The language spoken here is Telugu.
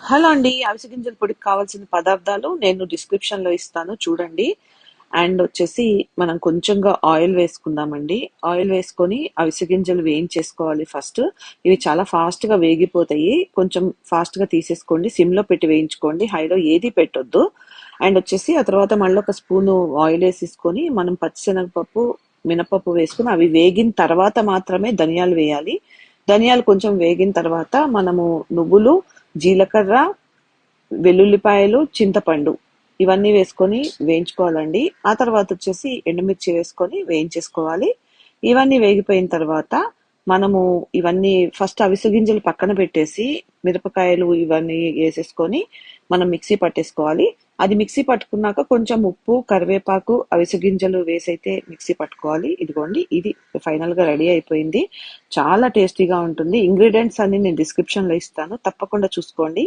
హలో అండి. అవిసె గింజల పొడికి కావాల్సిన పదార్థాలు నేను డిస్క్రిప్షన్‌లో ఇస్తాను చూడండి. అండ్ వచ్చేసి మనం కొంచెంగా ఆయిల్ వేసుకుందామండి. ఆయిల్ వేసుకొని అవిసె గింజలు వేయించేసుకోవాలి ఫస్ట్. ఇవి చాలా ఫాస్ట్‌గా వేగిపోతాయి. కొంచెం ఫాస్ట్‌గా తీసేసుకోండి. సిమ్‌లో పెట్టి వేయించుకోండి. హైలో ఏది పెట్టొద్దు. అండ్ వచ్చేసి ఆ తర్వాత మళ్ళీ ఒక స్పూను ఆయిల్ వేసేసుకొని మనం పచ్చిశనగపప్పు, మినపప్పు వేసుకొని అవి వేగిన తర్వాత మాత్రమే ధనియాలు వేయాలి. ధనియాలు కొంచెం వేగిన తర్వాత మనము నువ్వులు, జీలకర్ర, వెల్లుల్లిపాయలు, చింతపండు ఇవన్నీ వేసుకొని వేయించుకోవాలండి. ఆ తర్వాత వచ్చేసి ఎండుమిర్చి వేసుకొని వేయించేసుకోవాలి. ఇవన్నీ వేగిపోయిన తర్వాత మనము ఇవన్నీ ఫస్ట్ అవిసె గింజలు పక్కన పెట్టేసి మిరపకాయలు ఇవన్నీ వేసేసుకొని మనం మిక్సీ పట్టేసుకోవాలి. అది మిక్సీ పట్టుకున్నాక కొంచెం ఉప్పు, కరివేపాకు, అవిసె గింజలు వేసైతే మిక్సీ పట్టుకోవాలి. ఇదిగోండి ఇది ఫైనల్ గా రెడీ అయిపోయింది. చాలా టేస్టీగా ఉంటుంది. ఇంగ్రీడియంట్స్ అన్ని నేను డిస్క్రిప్షన్ లో ఇస్తాను, తప్పకుండా చూసుకోండి.